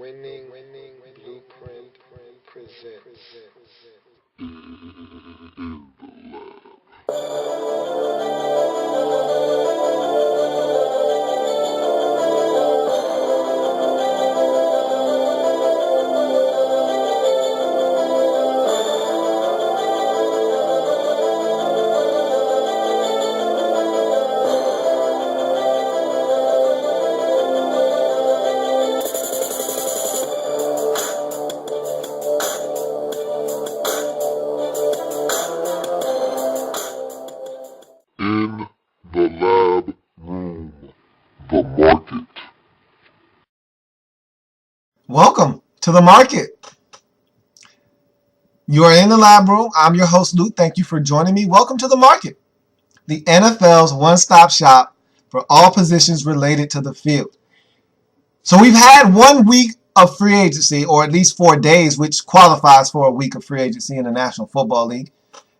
Winning Blueprint presents. In the lab room, the market. Welcome to the market. You are in the lab room. I'm your host, Luke. Thank you for joining me. Welcome to the market, the NFL's one-stop shop for all positions related to the field. So we've had 1 week of free agency, or at least 4 days, which qualifies for a week of free agency in the National Football League.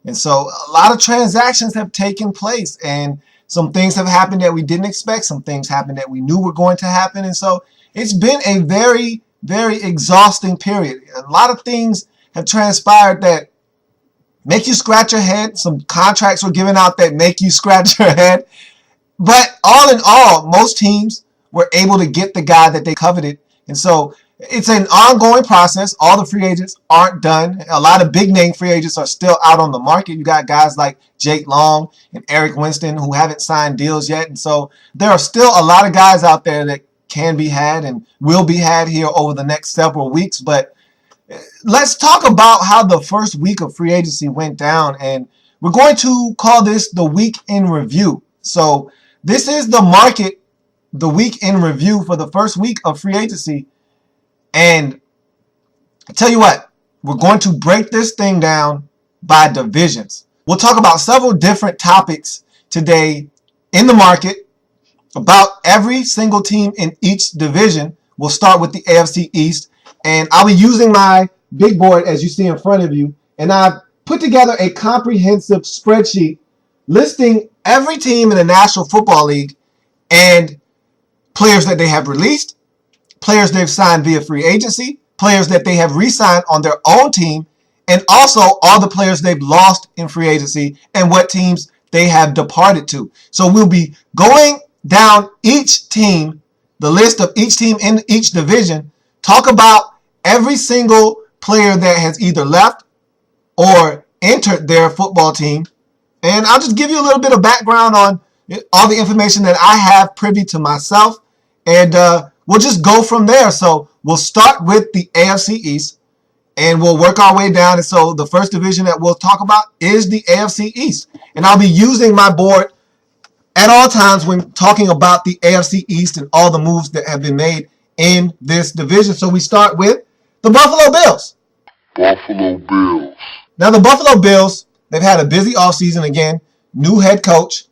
And so a lot of transactions have taken place, and some things have happened that we didn't expect. Some things happened that we knew were going to happen. And so it's been a very, very exhausting period. A lot of things have transpired that make you scratch your head. Some contracts were given out that make you scratch your head. But all in all, most teams were able to get the guy that they coveted. And so it's an ongoing process. All the free agents aren't done. A lot of big-name free agents are still out on the market. You got guys like Jake Long and Eric Winston who haven't signed deals yet. And so there are still a lot of guys out there that can be had and will be had here over the next several weeks. But let's talk about how the first week of free agency went down. And we're going to call this the week in review. So this is the market, the week in review for the first week of free agency. And I tell you what, we're going to break this thing down by divisions. We'll talk about several different topics today in the market about every single team in each division. We'll start with the AFC East, and I'll be using my big board as you see in front of you, and I've put together a comprehensive spreadsheet listing every team in the National Football League and players that they have released, players they've signed via free agency, players that they have re-signed on their own team, and also all the players they've lost in free agency and what teams they have departed to. So we'll be going down each team, the list of each team in each division, talk about every single player that has either left or entered their football team. And I'll just give you a little bit of background on all the information that I have privy to myself. And we'll just go from there. So we'll start with the AFC East, and we'll work our way down. And so the first division that we'll talk about is the AFC East. And I'll be using my board at all times when talking about the AFC East and all the moves that have been made in this division. So we start with the Buffalo Bills. Buffalo Bills. Now the Buffalo Bills, they've had a busy offseason again. New head coach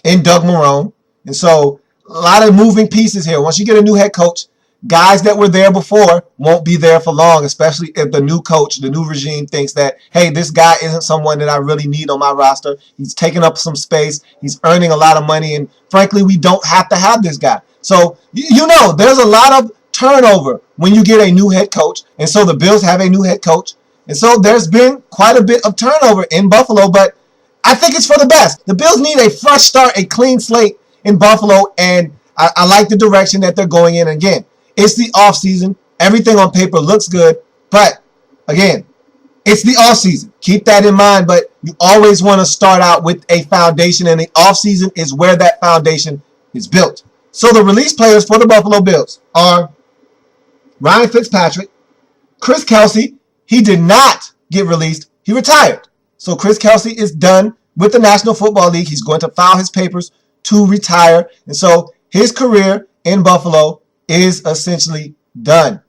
in Doug Marrone. And so a lot of moving pieces here. Once you get a new head coach, guys that were there before won't be there for long, especially if the new coach, the new regime thinks that, hey, this guy isn't someone that I really need on my roster. He's taking up some space. He's earning a lot of money. And frankly, we don't have to have this guy. So, you know, there's a lot of turnover when you get a new head coach. And so the Bills have a new head coach. And so there's been quite a bit of turnover in Buffalo, but I think it's for the best. The Bills need a fresh start, a clean slate in Buffalo, and I like the direction that they're going in. Again, it's the offseason. Everything on paper looks good, but again, it's the offseason. Keep that in mind, but you always want to start out with a foundation, and the offseason is where that foundation is built. So the release players for the Buffalo Bills are Ryan Fitzpatrick, Chris Kelsey. He did not get released. He retired. So Chris Kelsey is done with the National Football League. He's going to file his papers to retire. And so his career in Buffalo is essentially done.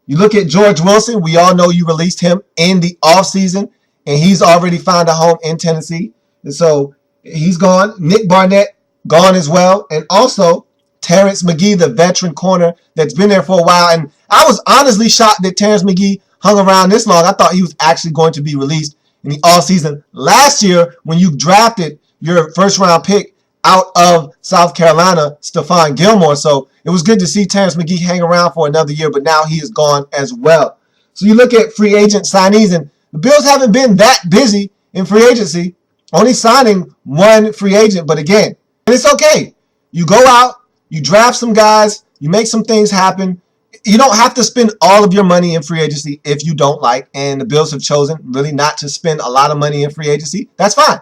You look at George Wilson. We all know you released him in the offseason, and he's already found a home in Tennessee. And so he's gone. Nick Barnett gone as well. And also Terrence McGee, the veteran corner that's been there for a while. And I was honestly shocked that Terrence McGee hung around this long. I thought he was actually going to be released in the offseason last year when you drafted your first-round pick out of South Carolina, Stephon Gilmore. So it was good to see Terrence McGee hang around for another year, but now he is gone as well. So you look at free agent signees, and the Bills haven't been that busy in free agency, only signing one free agent. But again, and it's okay. You go out, you draft some guys, you make some things happen. You don't have to spend all of your money in free agency if you don't like, and the Bills have chosen really not to spend a lot of money in free agency. That's fine.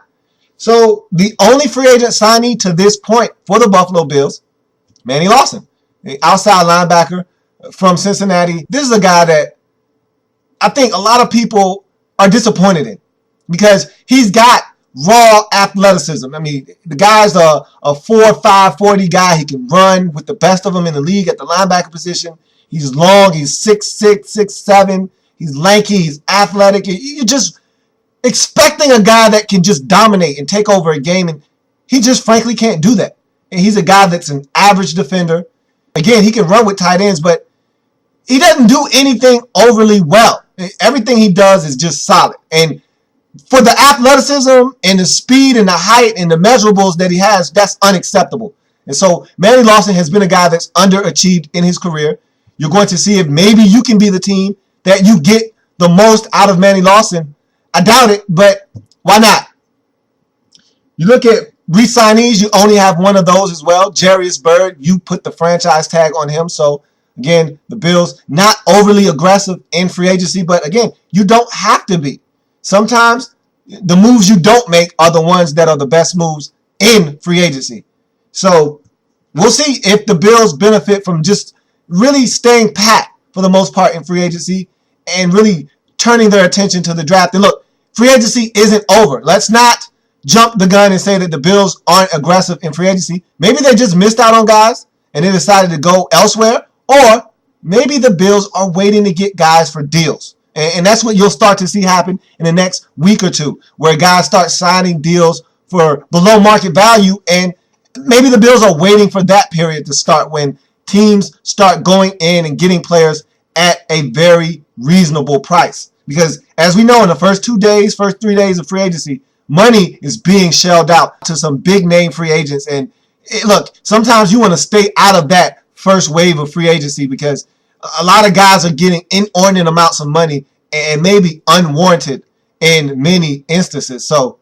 So the only free agent signee to this point for the Buffalo Bills, Manny Lawson, the outside linebacker from Cincinnati. This is a guy that I think a lot of people are disappointed in because he's got raw athleticism. I mean, the guy's a 4.5 40 guy. He can run with the best of them in the league at the linebacker position. He's long. He's 6'6", 6'7". He's lanky. He's athletic. You just expecting a guy that can just dominate and take over a game, and he just frankly can't do that. And he's a guy that's an average defender. Again, he can run with tight ends, but he doesn't do anything overly well. Everything he does is just solid. And for the athleticism and the speed and the height and the measurables that he has, that's unacceptable. And so Manny Lawson has been a guy that's underachieved in his career. You're going to see if maybe you can be the team that you get the most out of Manny Lawson. I doubt it, but why not? You look at re-signees, you only have one of those as well. Jarius Byrd, you put the franchise tag on him. So, again, the Bills not overly aggressive in free agency, but, again, you don't have to be. Sometimes the moves you don't make are the ones that are the best moves in free agency. So, we'll see if the Bills benefit from just really staying pat for the most part in free agency and really turning their attention to the draft. And look, free agency isn't over. Let's not jump the gun and say that the Bills aren't aggressive in free agency. Maybe they just missed out on guys and they decided to go elsewhere, or maybe the Bills are waiting to get guys for deals. And that's what you'll start to see happen in the next week or two, where guys start signing deals for below market value, and maybe the Bills are waiting for that period to start when teams start going in and getting players at a very reasonable price. Because as we know, in the first 3 days of free agency, money is being shelled out to some big name free agents. And look, sometimes you want to stay out of that first wave of free agency because a lot of guys are getting inordinate amounts of money and maybe unwarranted in many instances. So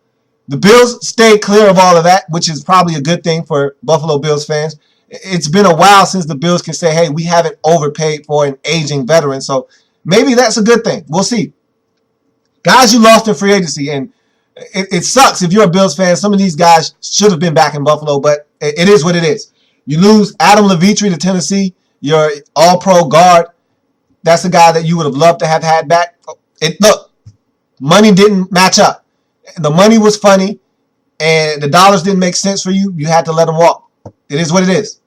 the Bills stay clear of all of that, which is probably a good thing for Buffalo Bills fans. It's been a while since the Bills can say, hey, we haven't overpaid for an aging veteran. So maybe that's a good thing. We'll see. Guys you lost in free agency, and it sucks if you're a Bills fan. Some of these guys should have been back in Buffalo, but it is what it is. You lose Adam Levitri to Tennessee, your all-pro guard. That's a guy that you would have loved to have had back. Look, money didn't match up. The money was funny, and the dollars didn't make sense for you. You had to let him walk. It is what it is.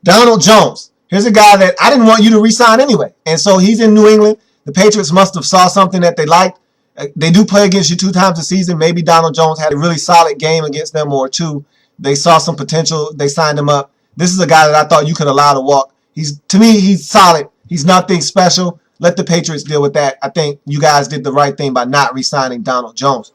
Donald Jones. Here's a guy that I didn't want you to re-sign anyway. And so he's in New England. The Patriots must have saw something that they liked. They do play against you 2 times a season. Maybe Donald Jones had a really solid game against them, or 2. They saw some potential. They signed him up. This is a guy that I thought you could allow to walk. To me, he's solid. He's nothing special. Let the Patriots deal with that. I think you guys did the right thing by not re-signing Donald Jones.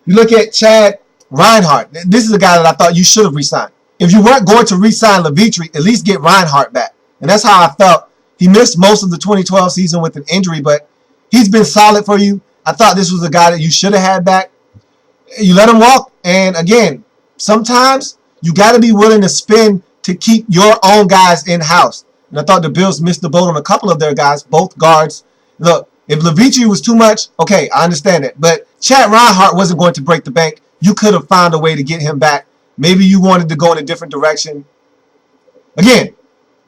You look at Chad Reinhardt. This is a guy that I thought you should have re-signed. If you weren't going to re-sign Levitri, at least get Reinhardt back. And that's how I felt. He missed most of the 2012 season with an injury, but he's been solid for you. I thought this was a guy that you should have had back. You let him walk. And again, sometimes you got to be willing to spend to keep your own guys in-house. And I thought the Bills missed the boat on a couple of their guys, both guards. Look, if Levitri was too much, okay, I understand it. But Chad Reinhardt wasn't going to break the bank. You could have found a way to get him back. Maybe you wanted to go in a different direction. Again,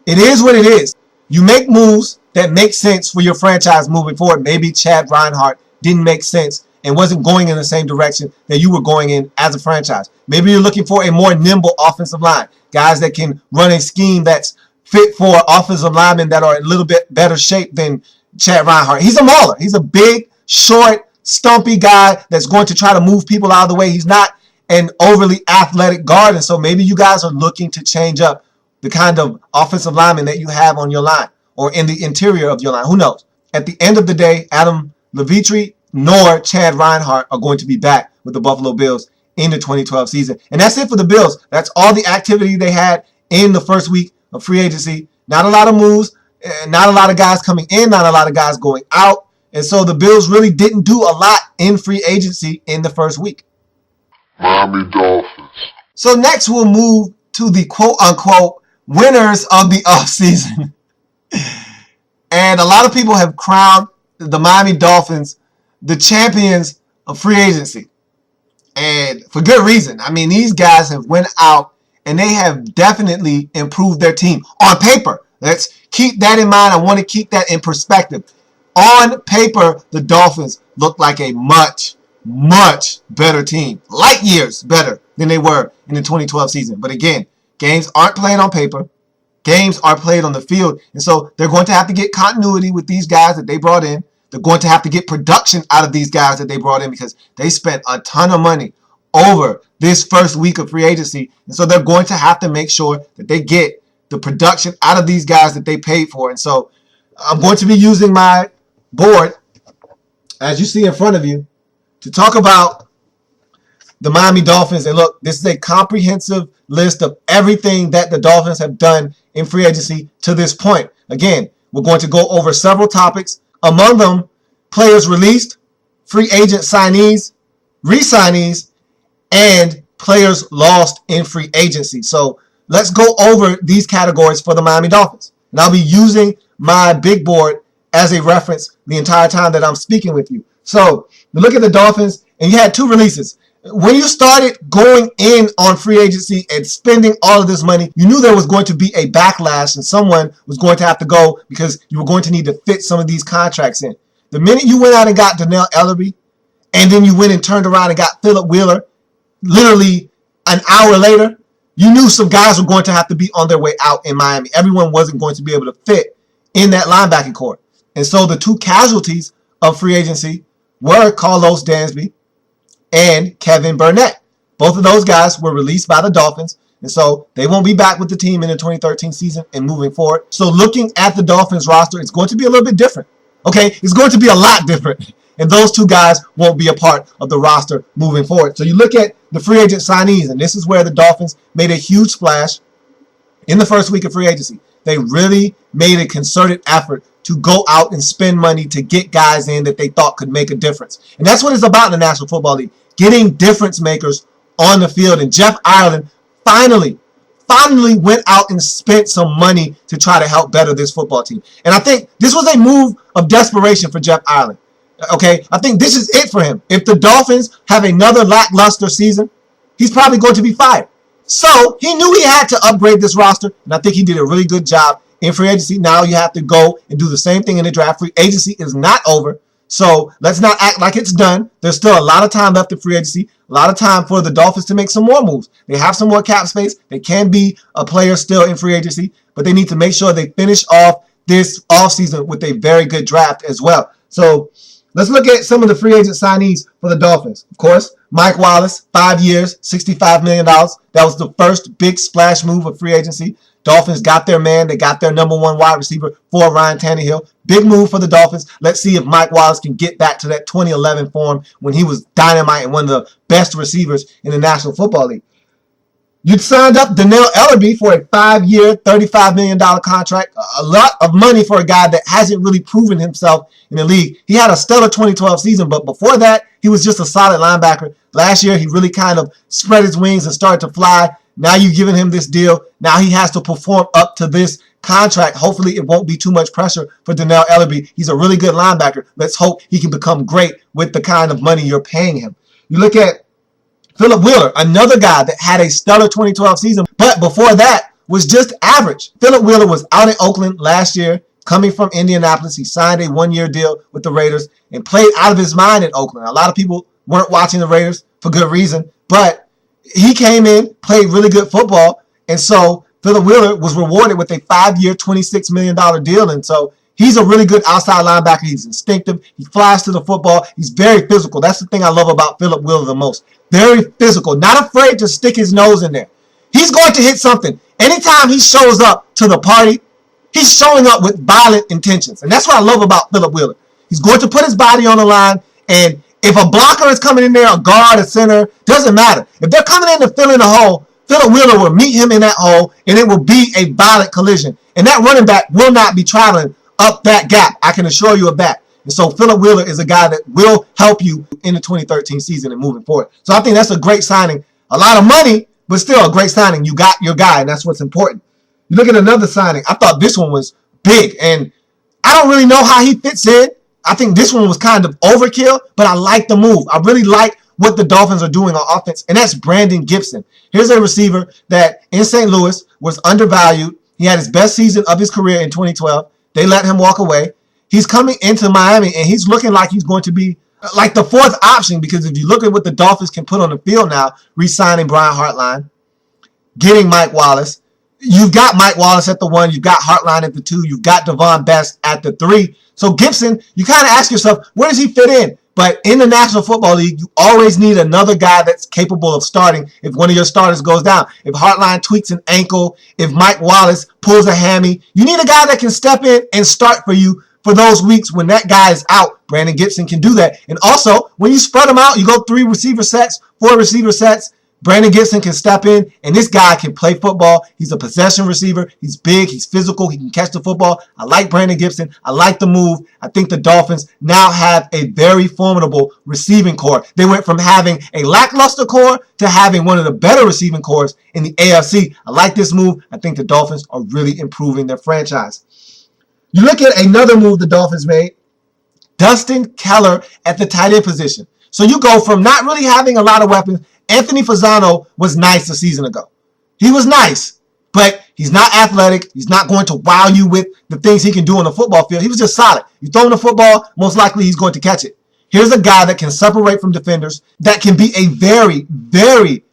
it is what it is. You make moves that make sense for your franchise moving forward. Maybe Chad Reinhardt didn't make sense and wasn't going in the same direction that you were going in as a franchise. Maybe you're looking for a more nimble offensive line. Guys that can run a scheme that's fit for offensive linemen that are a little bit better shape than Chad Reinhardt. He's a mauler. He's a big, short, stumpy guy that's going to try to move people out of the way. He's not an overly athletic guard, and so maybe you guys are looking to change up the kind of offensive lineman that you have on your line or in the interior of your line. Who knows? At the end of the day, Adam Levitri nor Chad Reinhardt are going to be back with the Buffalo Bills in the 2012 season. And that's it for the Bills. That's all the activity they had in the first week of free agency. Not a lot of moves, not a lot of guys coming in, not a lot of guys going out. And so the Bills really didn't do a lot in free agency in the first week. Miami Dolphins. So next we'll move to the quote-unquote winners of the offseason. And a lot of people have crowned the Miami Dolphins the champions of free agency. And for good reason. I mean, these guys have went out and they have definitely improved their team. On paper, let's keep that in mind. I want to keep that in perspective. On paper, the Dolphins look like a much, much better team. Light years better than they were in the 2012 season. But again, games aren't played on paper. Games are played on the field. And so they're going to have to get continuity with these guys that they brought in. They're going to have to get production out of these guys that they brought in because they spent a ton of money over this first week of free agency. And so they're going to have to make sure that they get the production out of these guys that they paid for. And so I'm going to be using my board, as you see in front of you, to talk about the Miami Dolphins. And look, this is a comprehensive list of everything that the Dolphins have done in free agency to this point. Again, we're going to go over several topics. Among them, players released, free agent signees, re-signees, and players lost in free agency. So let's go over these categories for the Miami Dolphins. And I'll be using my big board as a reference the entire time that I'm speaking with you. So you look at the Dolphins, and you had two releases. When you started going in on free agency and spending all of this money, you knew there was going to be a backlash and someone was going to have to go because you were going to need to fit some of these contracts in. The minute you went out and got L.A.B, and then you went and turned around and got Philip Wheeler, literally an hour later, you knew some guys were going to have to be on their way out in Miami. Everyone wasn't going to be able to fit in that linebacking core. And so the two casualties of free agency were Carlos Dansby and Kevin Burnett. Both of those guys were released by the Dolphins, and so they won't be back with the team in the 2013 season and moving forward. So looking at the Dolphins roster, it's going to be a little bit different. Okay, it's going to be a lot different, and those two guys won't be a part of the roster moving forward. So you look at the free agent signees, and this is where the Dolphins made a huge splash in the first week of free agency. They really made a concerted effort to go out and spend money to get guys in that they thought could make a difference. And that's what it's about in the National Football League, getting difference makers on the field. And Jeff Ireland finally went out and spent some money to try to help better this football team. And I think this was a move of desperation for Jeff Ireland. Okay, I think this is it for him. If the Dolphins have another lackluster season, he's probably going to be fired. So he knew he had to upgrade this roster, and I think he did a really good job in free agency. Now you have to go and do the same thing in the draft. Free agency is not over, so let's not act like it's done. There's still a lot of time left in free agency, a lot of time for the Dolphins to make some more moves. They have some more cap space. They can be a player still in free agency, but they need to make sure they finish off this offseason with a very good draft as well. So let's look at some of the free agent signees for the Dolphins. Of course, Mike Wallace, 5 years, $65 million. That was the first big splash move of free agency. Dolphins got their man. They got their number one wide receiver for Ryan Tannehill. Big move for the Dolphins. Let's see if Mike Wallace can get back to that 2011 form when he was dynamite and one of the best receivers in the National Football League. You signed up L.A.B for a 5-year, $35 million contract. A lot of money for a guy that hasn't really proven himself in the league. He had a stellar 2012 season, but before that, he was just a solid linebacker. Last year, he really kind of spread his wings and started to fly. Now you're giving him this deal. Now he has to perform up to this contract. Hopefully, it won't be too much pressure for L.A.B. He's a really good linebacker. Let's hope he can become great with the kind of money you're paying him. You look at Philip Wheeler, another guy that had a stellar 2012 season, but before that was just average. Philip Wheeler was out in Oakland last year, coming from Indianapolis. He signed a 1-year deal with the Raiders and played out of his mind in Oakland. A lot of people weren't watching the Raiders for good reason, but he came in, played really good football, and so Philip Wheeler was rewarded with a 5-year, $26 million deal, and so he's a really good outside linebacker. He's instinctive. He flies to the football. He's very physical. That's the thing I love about Philip Wheeler the most. Very physical. Not afraid to stick his nose in there. He's going to hit something. Anytime he shows up to the party, he's showing up with violent intentions. And that's what I love about Philip Wheeler. He's going to put his body on the line, and If a blocker is coming in there, a guard, a center, doesn't matter. If they're coming in to fill in a hole, Phillip Wheeler will meet him in that hole, and it will be a violent collision. And that running back will not be traveling up that gap. I can assure you of that. And so Phillip Wheeler is a guy that will help you in the 2013 season and moving forward. So I think that's a great signing. A lot of money, but still a great signing. You got your guy, and that's what's important. You look at another signing. I thought this one was big, and I don't really know how he fits in. I think this one was kind of overkill, but I like the move. I really like what the Dolphins are doing on offense, and that's Brandon Gibson. Here's a receiver that in St. Louis was undervalued. He had his best season of his career in 2012. They let him walk away. He's coming into Miami, and he's looking like he's going to be like the fourth option, because if you look at what the Dolphins can put on the field now, re-signing Brian Hartline, getting Mike Wallace. You've got Mike Wallace at the 1. You've got Hartline at the 2. You've got Devon Best at the 3. So Gibson, you kind of ask yourself, where does he fit in? But in the National Football League, you always need another guy that's capable of starting if one of your starters goes down. If Hartline tweaks an ankle, if Mike Wallace pulls a hammy, you need a guy that can step in and start for you for those weeks when that guy is out. Brandon Gibson can do that. And also, when you spread them out, you go 3 receiver sets, 4 receiver sets, Brandon Gibson can step in, and this guy can play football. He's a possession receiver. He's big. He's physical. He can catch the football. I like Brandon Gibson. I like the move. I think the Dolphins now have a very formidable receiving core. They went from having a lackluster core to having one of the better receiving cores in the AFC. I like this move. I think the Dolphins are really improving their franchise. You look at another move the Dolphins made, Dustin Keller at the tight end position. So you go from not really having a lot of weapons. Anthony Fasano was nice a season ago. He was nice, but he's not athletic. He's not going to wow you with the things he can do on the football field. He was just solid. You throw him the football, most likely he's going to catch it. Here's a guy that can separate from defenders, that can be a very, very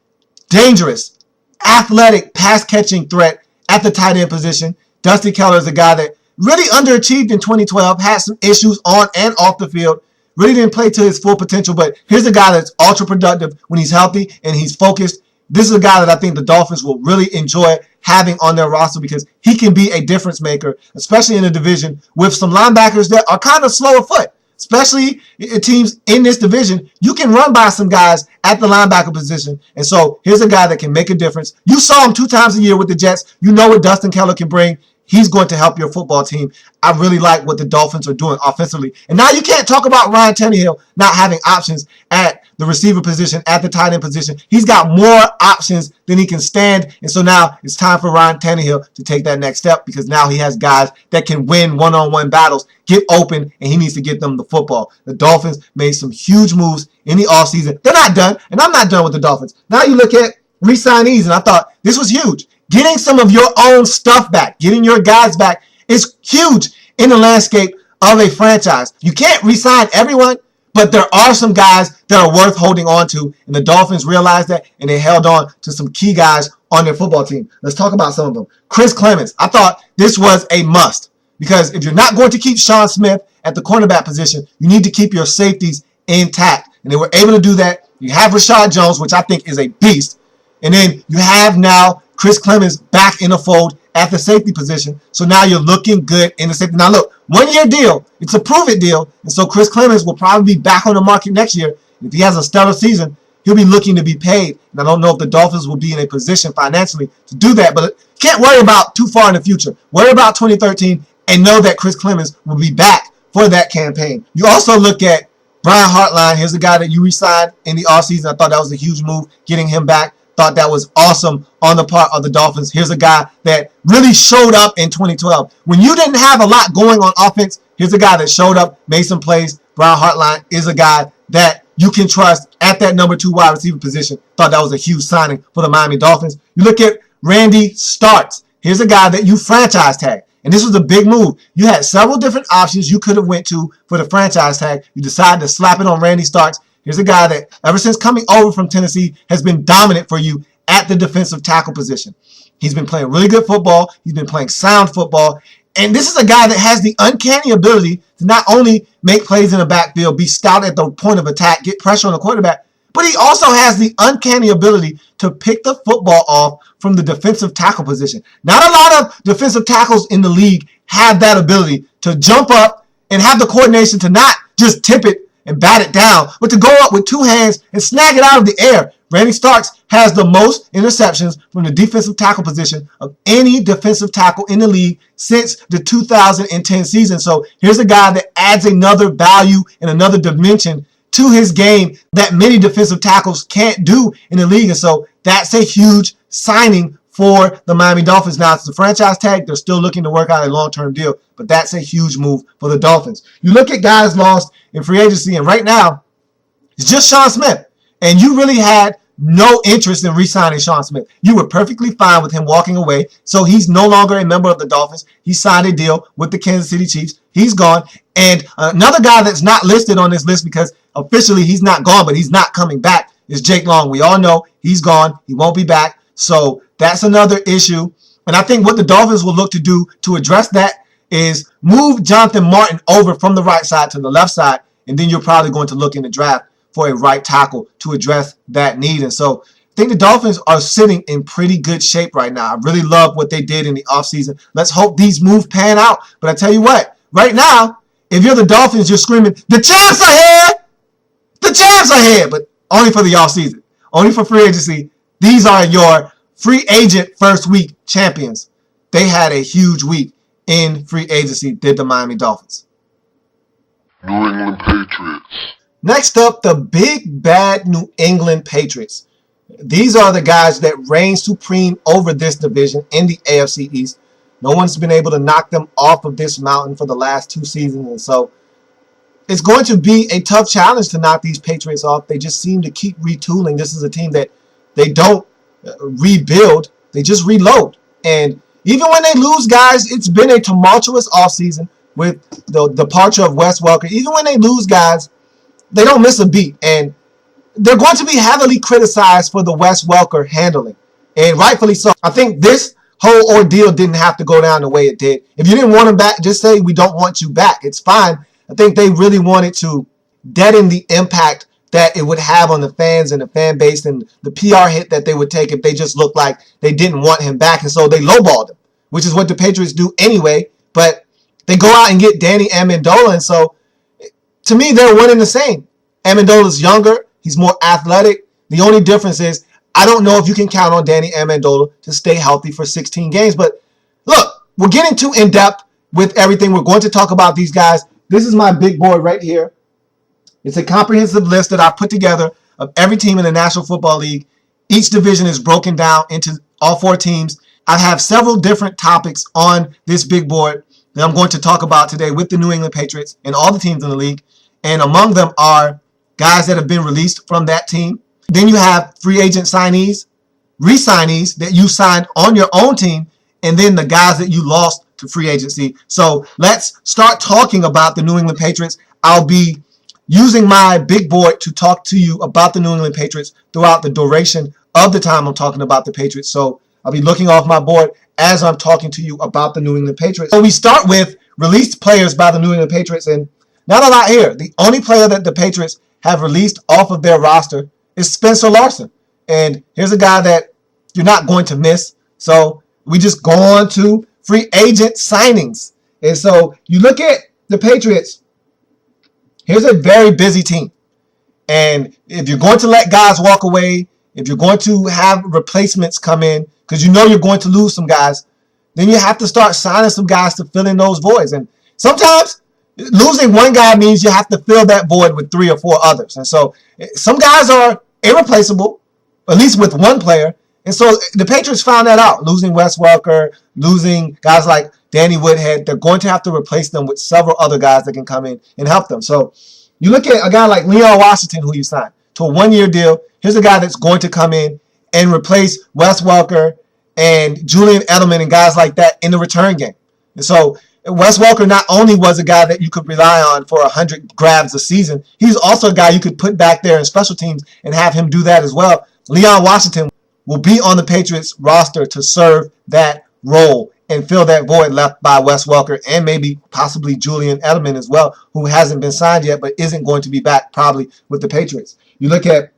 dangerous, athletic, pass-catching threat at the tight end position. Dustin Keller is a guy that really underachieved in 2012, had some issues on and off the field. Really didn't play to his full potential, but here's a guy that's ultra productive when he's healthy and he's focused. This is a guy that I think the Dolphins will really enjoy having on their roster because he can be a difference maker, especially in a division with some linebackers that are kind of slow of foot. Especially teams in this division, you can run by some guys at the linebacker position. And so here's a guy that can make a difference. You saw him 2 times a year with the Jets. You know what Dustin Keller can bring. He's going to help your football team. I really like what the Dolphins are doing offensively. And now you can't talk about Ryan Tannehill not having options at the receiver position, at the tight end position. He's got more options than he can stand. And so now it's time for Ryan Tannehill to take that next step because now he has guys that can win one-on-one battles, get open, and he needs to get them the football. The Dolphins made some huge moves in the offseason. They're not done, and I'm not done with the Dolphins. Now you look at re-signees, and I thought this was huge. Getting some of your own stuff back, getting your guys back is huge in the landscape of a franchise. You can't re-sign everyone, but there are some guys that are worth holding on to, and the Dolphins realized that, and they held on to some key guys on their football team. Let's talk about some of them. Chris Clemens. I thought this was a must because if you're not going to keep Sean Smith at the cornerback position, you need to keep your safeties intact, and they were able to do that. You have Rashad Jones, which I think is a beast, and then you have now Chris Clemens back in the fold at the safety position. So now you're looking good in the safety. Now look, 1-year deal. It's a prove-it deal. And so Chris Clemens will probably be back on the market next year. If he has a stellar season, he'll be looking to be paid. And I don't know if the Dolphins will be in a position financially to do that. But can't worry about too far in the future. Worry about 2013 and know that Chris Clemens will be back for that campaign. You also look at Brian Hartline. Here's a guy that you re-signed in the offseason. I thought that was a huge move, getting him back. Thought that was awesome on the part of the Dolphins. Here's a guy that really showed up in 2012. When you didn't have a lot going on offense, here's a guy that showed up, made some plays. Brian Hartline is a guy that you can trust at that number 2 wide receiver position. Thought that was a huge signing for the Miami Dolphins. You look at Randy Starks. Here's a guy that you franchise tag. And this was a big move. You had several different options you could have went to for the franchise tag. You decided to slap it on Randy Starks. Here's a guy that, ever since coming over from Tennessee, has been dominant for you at the defensive tackle position. He's been playing really good football. He's been playing sound football. And this is a guy that has the uncanny ability to not only make plays in the backfield, be stout at the point of attack, get pressure on the quarterback, but he also has the uncanny ability to pick the football off from the defensive tackle position. Not a lot of defensive tackles in the league have that ability to jump up and have the coordination to not just tip it and bat it down, but to go up with two hands and snag it out of the air. Randy Starks has the most interceptions from the defensive tackle position of any defensive tackle in the league since the 2010 season. So here's a guy that adds another value and another dimension to his game that many defensive tackles can't do in the league. And so that's a huge signing for the Miami Dolphins. Now, it's a franchise tag. They're still looking to work out a long-term deal, but that's a huge move for the Dolphins. You look at guys lost in free agency, and right now, it's just Sean Smith. And you really had no interest in re-signing Sean Smith. You were perfectly fine with him walking away. So he's no longer a member of the Dolphins. He signed a deal with the Kansas City Chiefs. He's gone. And another guy that's not listed on this list because officially he's not gone, but he's not coming back, is Jake Long. We all know he's gone. He won't be back. So that's another issue. And I think what the Dolphins will look to do to address that is move Jonathan Martin over from the right side to the left side. And then you're probably going to look in the draft for a right tackle to address that need. And so I think the Dolphins are sitting in pretty good shape right now. I really love what they did in the offseason. Let's hope these moves pan out. But I tell you what, right now, if you're the Dolphins, you're screaming, the champs are here! The champs are here! But only for the offseason. Only for free agency. These are your free agent first week champions. They had a huge week in free agency, did the Miami Dolphins. New England Patriots. Next up, the big bad New England Patriots. These are the guys that reign supreme over this division in the AFC East. No one's been able to knock them off of this mountain for the last 2 seasons. And so it's going to be a tough challenge to knock these Patriots off. They just seem to keep retooling. This is a team that they don't rebuild. They just reload. And even when they lose guys, it's been a tumultuous offseason with the departure of Wes Welker. Even when they lose guys, they don't miss a beat. And they're going to be heavily criticized for the Wes Welker handling. And rightfully so. I think this whole ordeal didn't have to go down the way it did. If you didn't want him back, just say we don't want you back. It's fine. I think they really wanted to deaden the impact that it would have on the fans and the fan base and the PR hit that they would take if they just looked like they didn't want him back. And so they lowballed him, which is what the Patriots do anyway. But they go out and get Danny Amendola. And so to me, they're one and the same. Amendola's younger. He's more athletic. The only difference is I don't know if you can count on Danny Amendola to stay healthy for 16 games. But look, we're getting too in-depth with everything. We're going to talk about these guys. This is my big board right here. It's a comprehensive list that I've put together of every team in the National Football League. Each division is broken down into all 4 teams. I have several different topics on this big board that I'm going to talk about today with the New England Patriots and all the teams in the league. And among them are guys that have been released from that team. Then you have free agent signees, re-signees that you signed on your own team, and then the guys that you lost to free agency. So let's start talking about the New England Patriots. I'll be using my big board to talk to you about the New England Patriots throughout the duration of the time I'm talking about the Patriots. So I'll be looking off my board as I'm talking to you about the New England Patriots. So we start with released players by the New England Patriots, and not a lot here. The only player that the Patriots have released off of their roster is Spencer Larson. And here's a guy that you're not going to miss. So we just go on to free agent signings. And so you look at the Patriots, here's a very busy team. And if you're going to let guys walk away, if you're going to have replacements come in, because you know you're going to lose some guys, then you have to start signing some guys to fill in those voids. And sometimes losing one guy means you have to fill that void with 3 or 4 others. And so some guys are irreplaceable, at least with one player. And so the Patriots found that out. Losing Wes Welker, losing guys like Danny Woodhead, they're going to have to replace them with several other guys that can come in and help them. So you look at a guy like Leon Washington, who you signed to a 1-year deal. Here's a guy that's going to come in and replace Wes Welker and Julian Edelman and guys like that in the return game. And so Wes Welker not only was a guy that you could rely on for 100 grabs a season, he's also a guy you could put back there in special teams and have him do that as well. Leon Washington will be on the Patriots roster to serve that role and fill that void left by Wes Welker and maybe possibly Julian Edelman as well, who hasn't been signed yet but isn't going to be back probably with the Patriots. You look at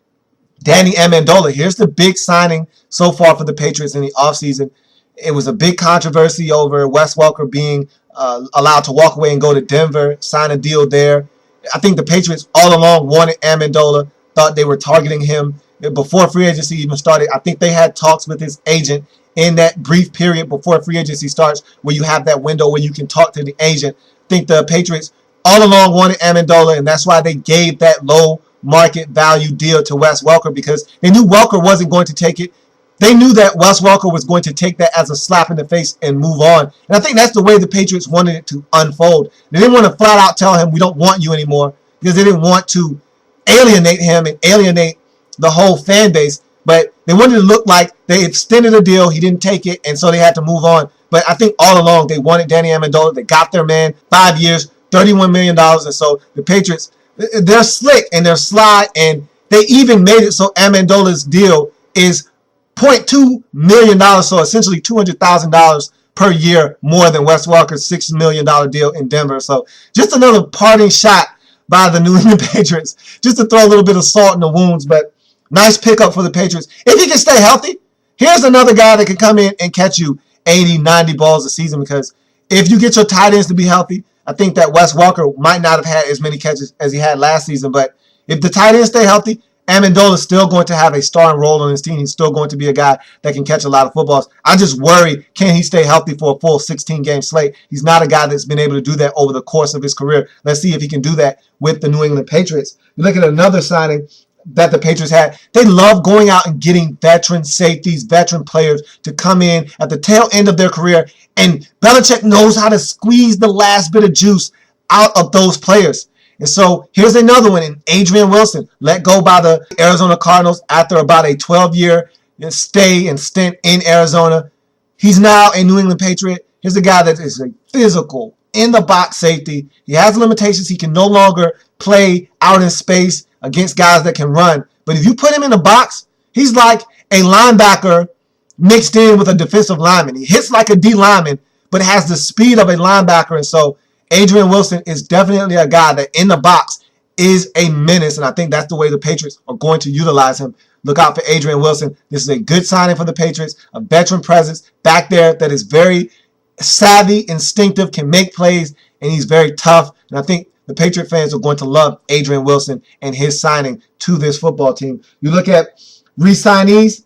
Danny Amendola. Here's the big signing so far for the Patriots in the offseason. It was a big controversy over Wes Welker being allowed to walk away and go to Denver, sign a deal there. I think the Patriots all along wanted Amendola, thought they were targeting him before free agency even started. I think they had talks with his agent in that brief period before free agency starts, where you have that window where you can talk to the agent. I think the Patriots all along wanted Amendola, and that's why they gave that low market value deal to Wes Welker, because they knew Welker wasn't going to take it. They knew that Wes Welker was going to take that as a slap in the face and move on. And I think that's the way the Patriots wanted it to unfold. They didn't want to flat out tell him, we don't want you anymore, because they didn't want to alienate him and alienate the whole fan base. But they wanted to look like they extended a deal, he didn't take it, and so they had to move on. But I think all along they wanted Danny Amendola. They got their man, 5 years, $31 million. And so the Patriots, they're slick and they're sly, and they even made it so Amendola's deal is $0.2 million, so essentially $200,000 per year more than Wes Welker's $6 million deal in Denver. So just another parting shot by the New England Patriots, just to throw a little bit of salt in the wounds. But nice pickup for the Patriots. If he can stay healthy, here's another guy that can come in and catch you 80, 90 balls a season, because if you get your tight ends to be healthy, I think that Wes Welker might not have had as many catches as he had last season. But if the tight ends stay healthy, Amendola is still going to have a starring role on his team. He's still going to be a guy that can catch a lot of footballs. I just worry, can he stay healthy for a full 16-game slate? He's not a guy that's been able to do that over the course of his career. Let's see if he can do that with the New England Patriots. You look at another signing that the Patriots had. They love going out and getting veteran safeties, veteran players to come in at the tail end of their career. And Belichick knows how to squeeze the last bit of juice out of those players. And so here's another one in Adrian Wilson, let go by the Arizona Cardinals after about a 12-year stay and stint in Arizona. He's now a New England Patriot. Here's a guy that is a physical, in-the-box safety. He has limitations. He can no longer play out in space against guys that can run. But if you put him in the box, he's like a linebacker mixed in with a defensive lineman. He hits like a D lineman, but has the speed of a linebacker. And so Adrian Wilson is definitely a guy that in the box is a menace, and I think that's the way the Patriots are going to utilize him. Look out for Adrian Wilson. This is a good signing for the Patriots, a veteran presence back there that is very savvy, instinctive, can make plays, and he's very tough. And I think the Patriot fans are going to love Adrian Wilson and his signing to this football team. You look at re-signees,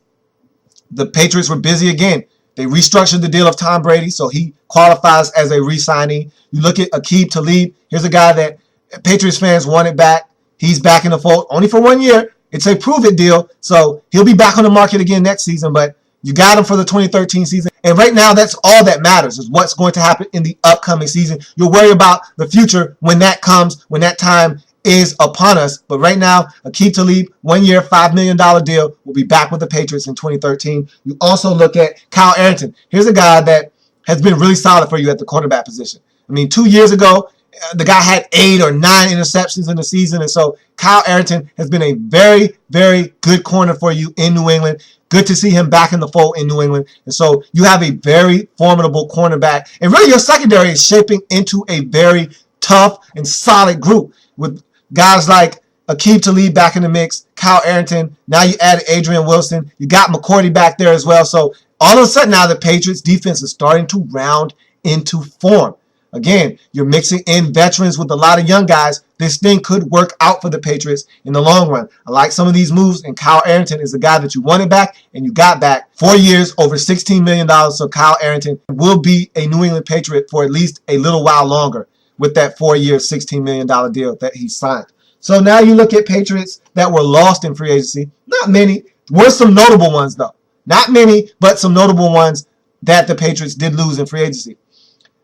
the Patriots were busy again. They restructured the deal of Tom Brady, so he qualifies as a re-signee. You look at Aqib Talib. Here's a guy that Patriots fans wanted back. He's back in the fold, only for 1 year. It's a prove-it deal, so he'll be back on the market again next season, but you got him for the 2013 season. And right now, that's all that matters, is what's going to happen in the upcoming season. You'll worry about the future when that comes, when that time is upon us. But right now, Aqib Talib, 1 year, $5 million deal, will be back with the Patriots in 2013. You also look at Kyle Arrington. Here's a guy that has been really solid for you at the quarterback position. I mean, 2 years ago, the guy had 8 or 9 interceptions in the season. And so Kyle Arrington has been a very, very good corner for you in New England. Good to see him back in the fold in New England. And so you have a very formidable cornerback. And really your secondary is shaping into a very tough and solid group with guys like Aqib Talib back in the mix, Kyle Arrington. Now you added Adrian Wilson. You got McCourty back there as well. So all of a sudden now the Patriots defense is starting to round into form. Again, you're mixing in veterans with a lot of young guys. This thing could work out for the Patriots in the long run. I like some of these moves, and Kyle Arrington is the guy that you wanted back and you got back. 4 years, over $16 million. So Kyle Arrington will be a New England Patriot for at least a little while longer with that 4 year, $16 million deal that he signed. So now you look at Patriots that were lost in free agency. Not many. Were some notable ones, though. Not many, but some notable ones that the Patriots did lose in free agency.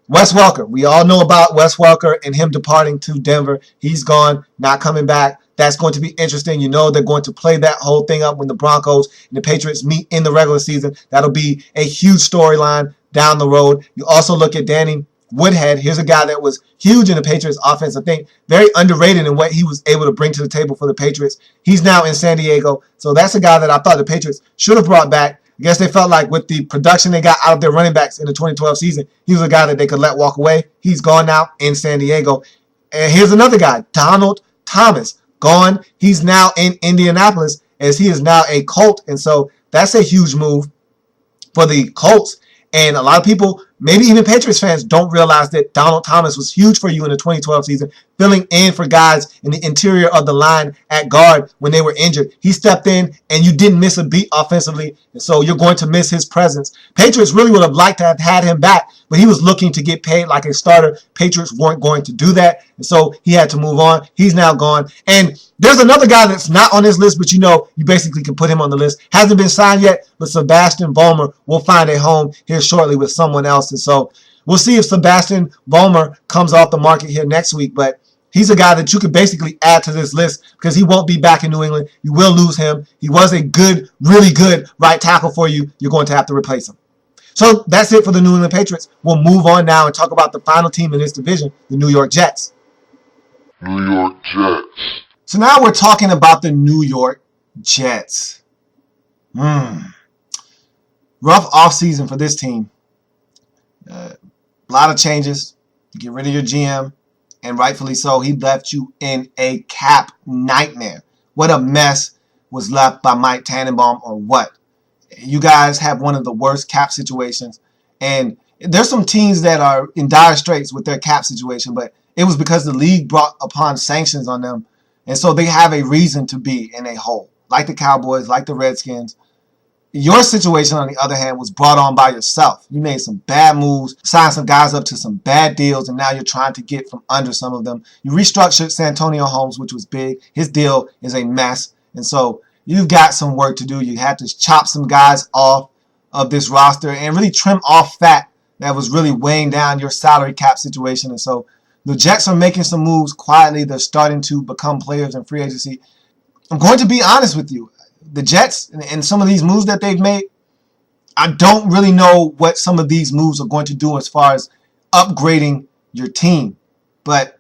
Wes Welker. We all know about Wes Welker and him departing to Denver. He's gone, not coming back. That's going to be interesting. You know they're going to play that whole thing up when the Broncos and the Patriots meet in the regular season. That'll be a huge storyline down the road. You also look at Danny Woodhead. Here's a guy that was huge in the Patriots offense. I think very underrated in what he was able to bring to the table for the Patriots. He's now in San Diego. So that's a guy that I thought the Patriots should have brought back. I guess they felt like with the production they got out of their running backs in the 2012 season, he was a guy that they could let walk away. He's gone now in San Diego. And here's another guy, Donald Thomas, gone. He's now in Indianapolis as he is now a Colt. And so that's a huge move for the Colts. And a lot of people maybe even Patriots fans don't realize that Donald Thomas was huge for you in the 2012 season, filling in for guys in the interior of the line at guard when they were injured. He stepped in and you didn't miss a beat offensively, and so you're going to miss his presence. Patriots really would have liked to have had him back, but he was looking to get paid like a starter. Patriots weren't going to do that, and so he had to move on. He's now gone. And there's another guy that's not on this list, but you basically can put him on the list. Hasn't been signed yet, but Sebastian Vollmer will find a home here shortly with someone else. And so we'll see if Sebastian Vollmer comes off the market here next week. But he's a guy that you could basically add to this list because he won't be back in New England. You will lose him. He was a good, really good right tackle for you. You're going to have to replace him. So that's it for the New England Patriots. We'll move on now and talk about the final team in this division, the New York Jets. New York Jets. So now we're talking about the New York Jets. Rough offseason for this team. A lot of changes. You get rid of your GM, and rightfully so. He left you in a cap nightmare. What a mess was left by Mike Tannenbaum, or what? You guys have one of the worst cap situations, and there's some teams that are in dire straits with their cap situation, but it was because the league brought upon sanctions on them, and so they have a reason to be in a hole, like the Cowboys, like the Redskins. Your situation, on the other hand, was brought on by yourself. You made some bad moves, signed some guys up to some bad deals, and now you're trying to get from under some of them. You restructured Santonio Holmes, which was big. His deal is a mess, and so you've got some work to do. You had to chop some guys off of this roster and really trim off fat that was really weighing down your salary cap situation. And so the Jets are making some moves quietly. They're starting to become players in free agency. I'm going to be honest with you. The Jets and some of these moves that they've made, I don't really know what some of these moves are going to do as far as upgrading your team. But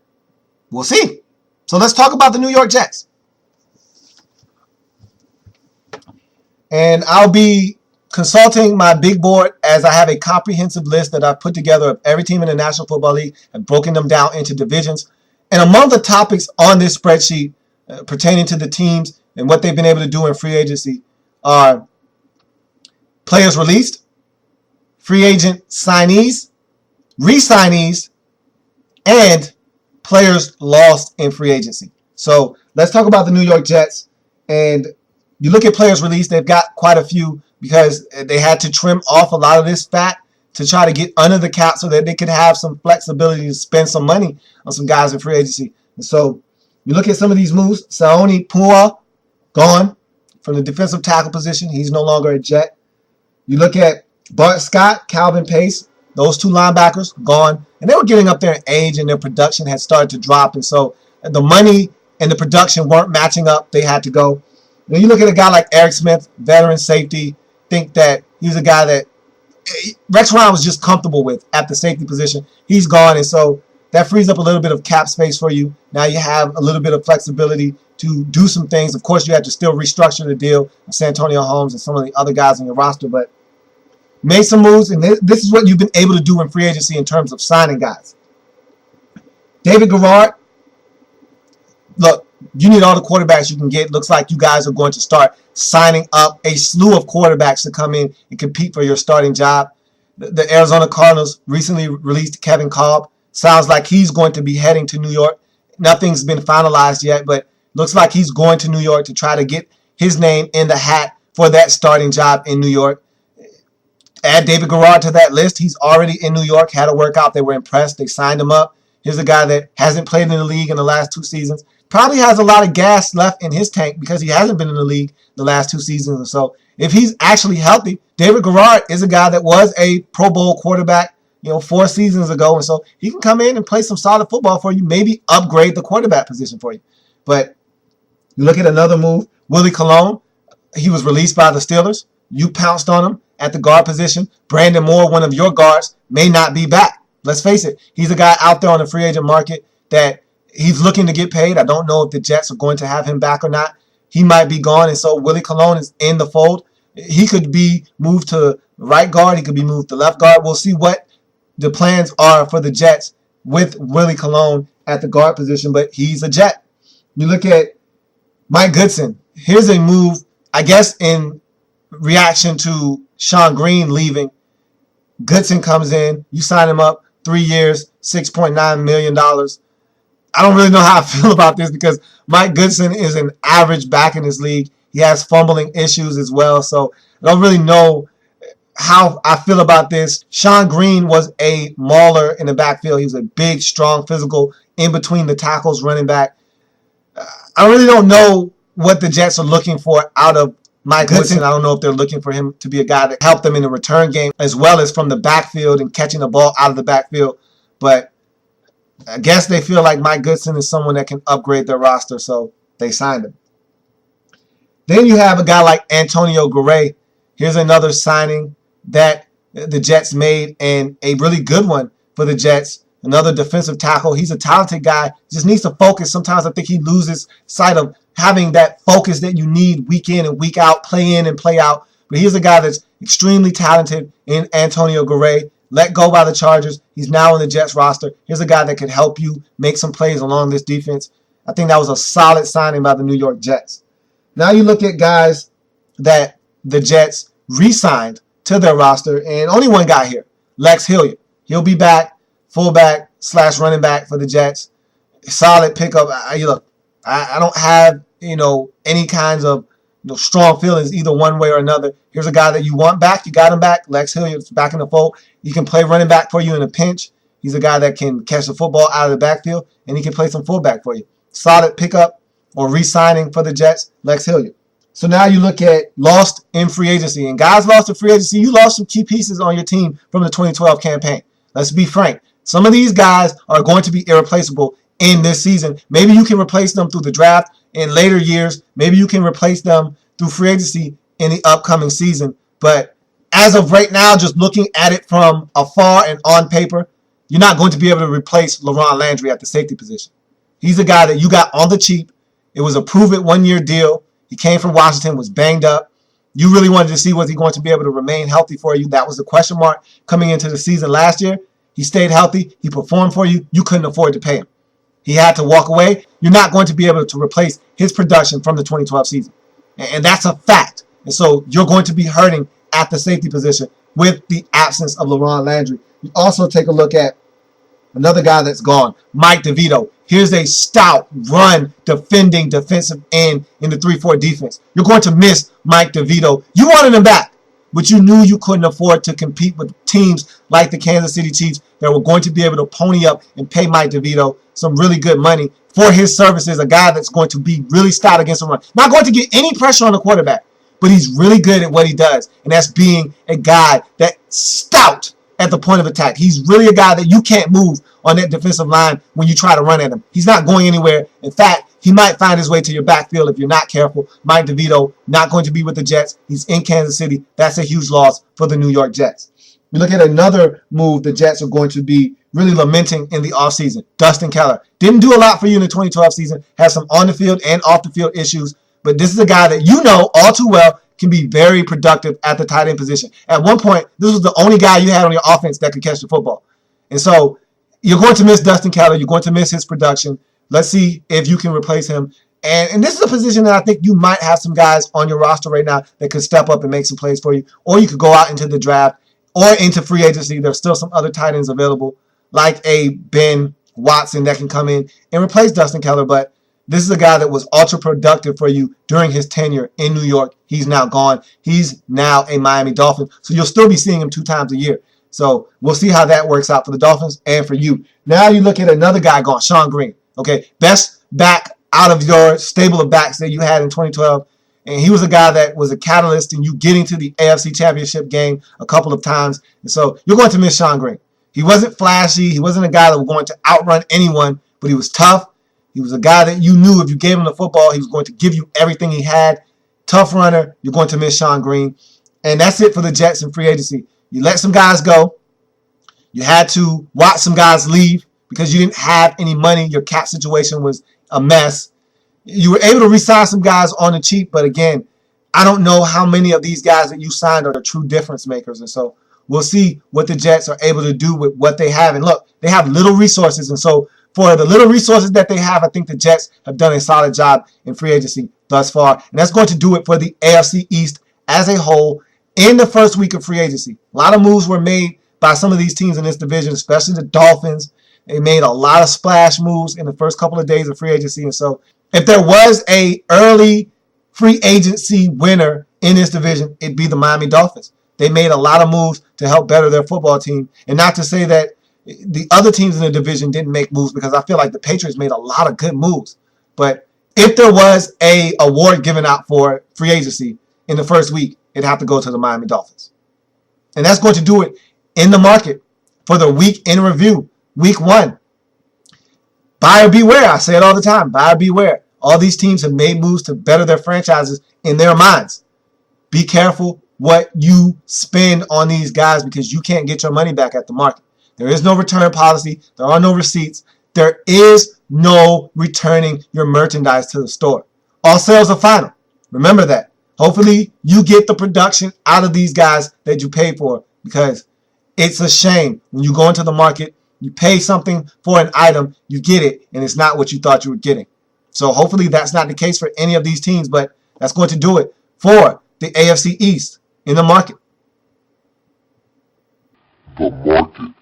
we'll see. So let's talk about the New York Jets. And I'll be consulting my big board as I have a comprehensive list that I've put together of every team in the National Football League. I've broken them down into divisions. And among the topics on this spreadsheet pertaining to the teams and what they've been able to do in free agency are players released, free agent signees, re-signees, and players lost in free agency. So let's talk about the New York Jets. And you look at players released, they've got quite a few because they had to trim off a lot of this fat to try to get under the cap so that they could have some flexibility to spend some money on some guys in free agency. And so you look at some of these moves. Saoni Pua, gone from the defensive tackle position. He's no longer a Jet. You look at Bart Scott, Calvin Pace, those two linebackers, gone. And they were getting up there in age and their production had started to drop. And so the money and the production weren't matching up. They had to go. When you look at a guy like Eric Smith, veteran safety, think that he's a guy that Rex Ryan was just comfortable with at the safety position. He's gone, and so that frees up a little bit of cap space for you. Now you have a little bit of flexibility to do some things. Of course, you have to still restructure the deal of Santonio Holmes and some of the other guys on your roster, but made some moves, and this is what you've been able to do in free agency in terms of signing guys. David Garrard, look, you need all the quarterbacks you can get. Looks like you guys are going to start signing up a slew of quarterbacks to come in and compete for your starting job. The Arizona Cardinals recently released Kevin Kolb. Sounds like he's going to be heading to New York. Nothing's been finalized yet, but looks like he's going to New York to try to get his name in the hat for that starting job in New York. Add David Garrard to that list. He's already in New York, had a workout. They were impressed. They signed him up. Here's a guy that hasn't played in the league in the last 2 seasons. Probably has a lot of gas left in his tank because he hasn't been in the league the last 2 seasons or so. If he's actually healthy, David Garrard is a guy that was a Pro Bowl quarterback, 4 seasons ago, and so he can come in and play some solid football for you, maybe upgrade the quarterback position for you. But you look at another move, Willie Colon, he was released by the Steelers. You pounced on him at the guard position. Brandon Moore, one of your guards, may not be back. Let's face it, he's a guy out there on the free agent market that he's looking to get paid. I don't know if the Jets are going to have him back or not. He might be gone, and so Willie Colon is in the fold. He could be moved to right guard. He could be moved to left guard. We'll see what the plans are for the Jets with Willie Colon at the guard position, but he's a Jet. You look at Mike Goodson. Here's a move, I guess, in reaction to Sean Green leaving. Goodson comes in. You sign him up 3 years, $6.9 million. I don't really know how I feel about this because Mike Goodson is an average back in this league. He has fumbling issues as well, so I don't really know how I feel about this. Sean Green was a mauler in the backfield. He was a big, strong, physical, in between the tackles running back. I really don't know what the Jets are looking for out of Mike Goodson. I don't know if they're looking for him to be a guy that helped them in the return game as well as from the backfield and catching the ball out of the backfield. But I guess they feel like Mike Goodson is someone that can upgrade their roster, so they signed him. Then you have a guy like Antonio Gray. Here's another signing that the Jets made, and a really good one for the Jets. Another defensive tackle. He's a talented guy. Just needs to focus. Sometimes I think he loses sight of having that focus that you need week in and week out, play in and play out. But he's a guy that's extremely talented in Antonio Gray. Let go by the Chargers. He's now in the Jets roster. Here's a guy that could help you make some plays along this defense. I think that was a solid signing by the New York Jets. Now you look at guys that the Jets re-signed to their roster, and only one guy here, Lex Hilliard. He'll be back, fullback / running back for the Jets. Solid pickup. I don't have any kinds of strong feelings either one way or another. Here's a guy that you want back. You got him back. Lex Hilliard's back in the fold. He can play running back for you in a pinch. He's a guy that can catch the football out of the backfield, and he can play some fullback for you. Solid pickup or re-signing for the Jets, Lex Hilliard. So now you look at lost in free agency. And guys lost in free agency, you lost some key pieces on your team from the 2012 campaign. Let's be frank. Some of these guys are going to be irreplaceable in this season. Maybe you can replace them through the draft in later years. Maybe you can replace them through free agency in the upcoming season. But as of right now, just looking at it from afar and on paper, you're not going to be able to replace LaRon Landry at the safety position. He's a guy that you got on the cheap. It was a prove-it one-year deal. He came from Washington, was banged up. You really wanted to see was he going to be able to remain healthy for you. That was the question mark coming into the season last year. He stayed healthy. He performed for you. You couldn't afford to pay him. He had to walk away. You're not going to be able to replace his production from the 2012 season. And that's a fact. And so you're going to be hurting at the safety position with the absence of LaRon Landry. You also take a look at another guy that's gone, Mike DeVito. Here's a stout, run, defending defensive end in the 3-4 defense. You're going to miss Mike DeVito. You wanted him back, but you knew you couldn't afford to compete with teams like the Kansas City Chiefs that were going to be able to pony up and pay Mike DeVito some really good money for his services, a guy that's going to be really stout against the run. Not going to get any pressure on the quarterback, but he's really good at what he does, and that's being a guy that's stout at the point of attack. He's really a guy that you can't move on that defensive line when you try to run at him. He's not going anywhere. In fact, he might find his way to your backfield if you're not careful. Mike DeVito not going to be with the Jets. He's in Kansas City. That's a huge loss for the New York Jets. We look at another move the Jets are going to be really lamenting in the offseason. Dustin Keller. Didn't do a lot for you in the 2012 season. Has some on-the-field and off-the-field issues. But this is a guy that you know all too well can be very productive at the tight end position. At one point, this was the only guy you had on your offense that could catch the football. And so you're going to miss Dustin Keller. You're going to miss his production. Let's see if you can replace him. And this is a position that I think you might have some guys on your roster right now that could step up and make some plays for you. Or you could go out into the draft or into free agency. There's still some other tight ends available, like a Ben Watson that can come in and replace Dustin Keller. But this is a guy that was ultra productive for you during his tenure in New York. He's now gone. He's now a Miami Dolphin. So you'll still be seeing him 2 times a year. So we'll see how that works out for the Dolphins and for you. Now you look at another guy gone, Sean Green. Okay, best back out of your stable of backs that you had in 2012. And he was a guy that was a catalyst in you getting to the AFC Championship game a couple of times. And so you're going to miss Sean Green. He wasn't flashy. He wasn't a guy that was going to outrun anyone, but he was tough. He was a guy that you knew if you gave him the football, he was going to give you everything he had. Tough runner. You're going to miss Sean Green. And that's it for the Jets in free agency. You let some guys go. You had to watch some guys leave because you didn't have any money. Your cap situation was a mess. You were able to re-sign some guys on the cheap, but again, I don't know how many of these guys that you signed are the true difference makers. And so we'll see what the Jets are able to do with what they have. And look, they have little resources. And so for the little resources that they have, I think the Jets have done a solid job in free agency thus far. And that's going to do it for the AFC East as a whole in the first week of free agency. A lot of moves were made by some of these teams in this division, especially the Dolphins. They made a lot of splash moves in the first couple of days of free agency. And so if there was a early free agency winner in this division, it'd be the Miami Dolphins. They made a lot of moves to help better their football team. And not to say that the other teams in the division didn't make moves, because I feel like the Patriots made a lot of good moves. But if there was a award given out for free agency in the first week, it'd have to go to the Miami Dolphins. And that's going to do it in the market for the week in review, week 1. Buyer beware. I say it all the time. Buyer beware. All these teams have made moves to better their franchises in their minds. Be careful what you spend on these guys, because you can't get your money back at the market. There is no return policy. There are no receipts. There is no returning your merchandise to the store. All sales are final. Remember that. Hopefully you get the production out of these guys that you paid for, because it's a shame when you go into the market, you pay something for an item, you get it, and it's not what you thought you were getting. So hopefully that's not the case for any of these teams, but that's going to do it for the AFC East in the market. The market.